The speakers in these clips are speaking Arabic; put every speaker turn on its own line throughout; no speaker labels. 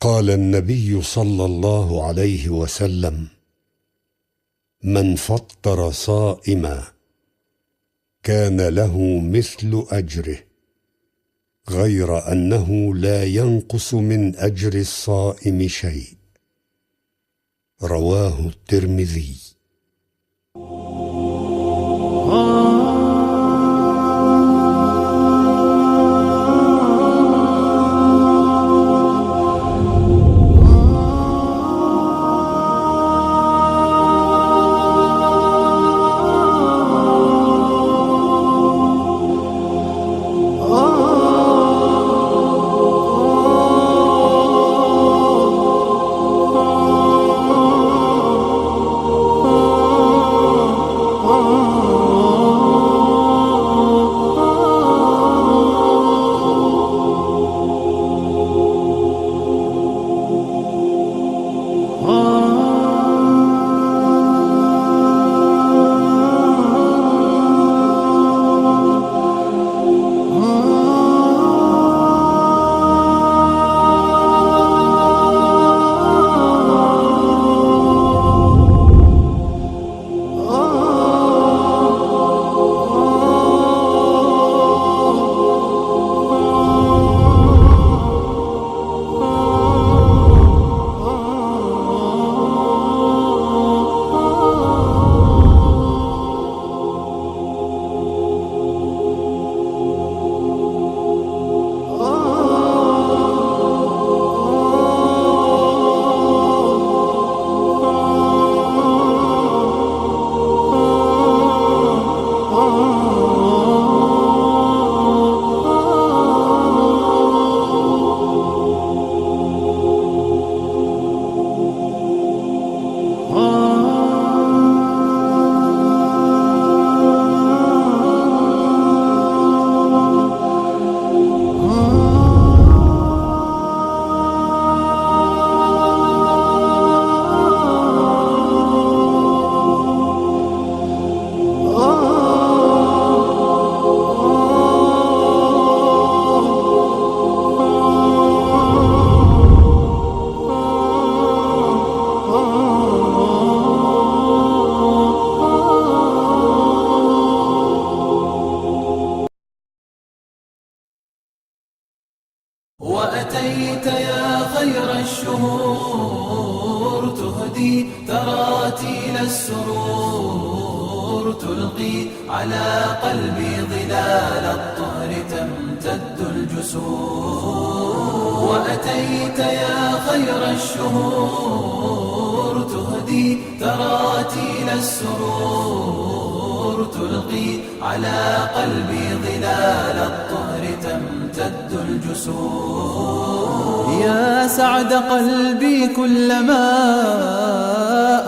قال النبي صلى الله عليه وسلم: من فطر صائما كان له مثل أجره، غير أنه لا ينقص من أجر الصائم شيء. رواه الترمذي.
وأتيت يا خير الشهور تهدي تراتيل السرور، تلقي على قلبي ظلال الطهر تمتد الجسور. وأتيت يا خير الشهور تهدي تراتيل السرور، تلقي على قلبي ظلال الطهر تمتد الجسور. يا سعد قلبي كلما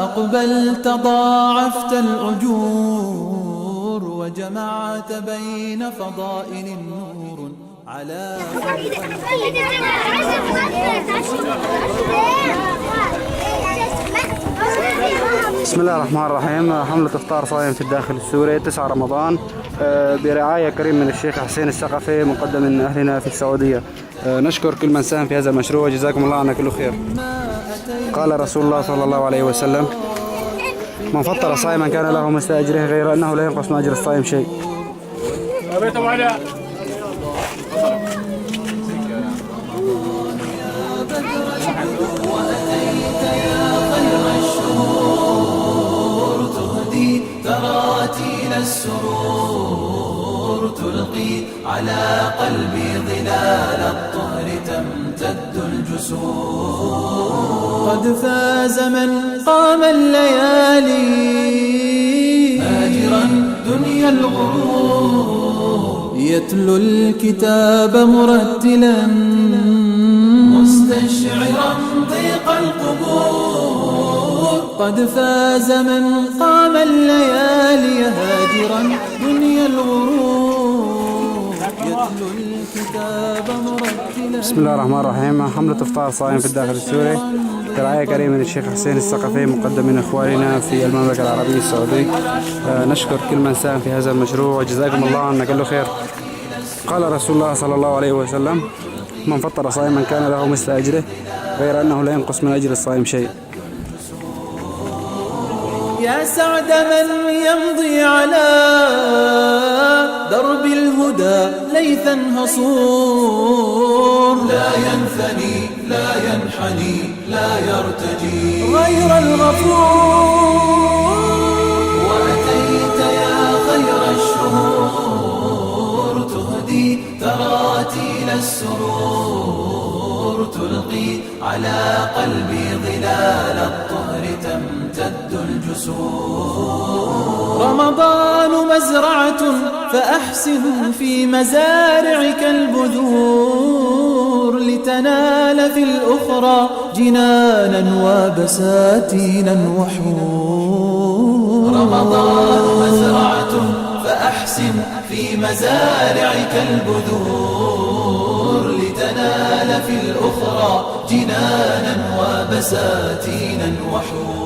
أقبلت ضاعفت الأجور، وجمعت بين فضائل النور على
بسم الله الرحمن الرحيم. حملة إفطار صائم في الداخل السوري 9 رمضان برعاية كريم من الشيخ حسين الثقفي مقدم من أهلنا في السعودية. نشكر كل من ساهم في هذا المشروع وجزاكم الله عنا كل خير. قال رسول الله صلى الله عليه وسلم: من فطر صائما كان له مثل أجره غير أنه لا ينقص من أجر الصائم شيء.
وأتيت يا خير الشهور تهدي تراتيل السرور، تلقي على قلبي ظلال الطهر تمتد الجسور. قد فاز من قام الليالي هاجرا دنيا الغرور، يتلو الكتاب مرتلا مستشعرا ضيق القبور. قد فاز من قام الليالي هاجرا دنيا الغرور، يتلو الكتاب مرتلا.
بسم الله الرحمن الرحيم. حملة إفطار صائم في الداخل السوري برعاية كريم من الشيخ حسين الثقفي مقدم من إخواننا في المملكة العربية السعودية. نشكر كل من ساهم في هذا المشروع وجزاكم الله عنا كل خير. قال رسول الله صلى الله عليه وسلم: من فطر صائما كان له مثل أجره غير أنه لا ينقص من أجر الصائم شيء.
يا سعد من يمضي على درب الهدى ليثا هصور، لا ينثني لا ينحني لا يرتجي غير الغفور. وأتيت يا خير الشهور تهدي تراتيل السرور، تلقي على قلبي ظلال الطهر تمتد الجسور. رمضان مزرعة فأحسن في مزارعك البذور، لتنال في الأخرى جنانا وبساتينا وحور. رمضان مزرعة فأحسن في مزارعك البذور، لتنال في الأخرى جنانا وبساتينا وحور.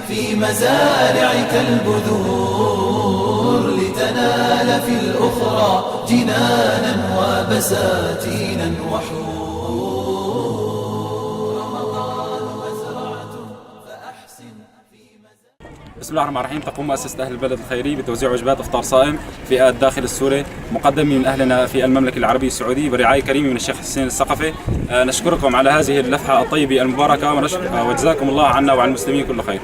في مزارعك البذور، لتنال في الأخرى جنانا وبساتينا وحور. رمضان مزرعة فأحسن في
بسم الله الرحمن الرحيم. تقوم مؤسسة أهل البلد الخيري بتوزيع وجبات إفطار صائم في الداخل السوري مقدم من أهلنا في المملكة العربية السعودية برعاية كريمة من الشيخ حسين الثقفي. نشكركم على هذه اللفحة الطيبة المباركة وجزاكم الله عنا وعن المسلمين كل خير.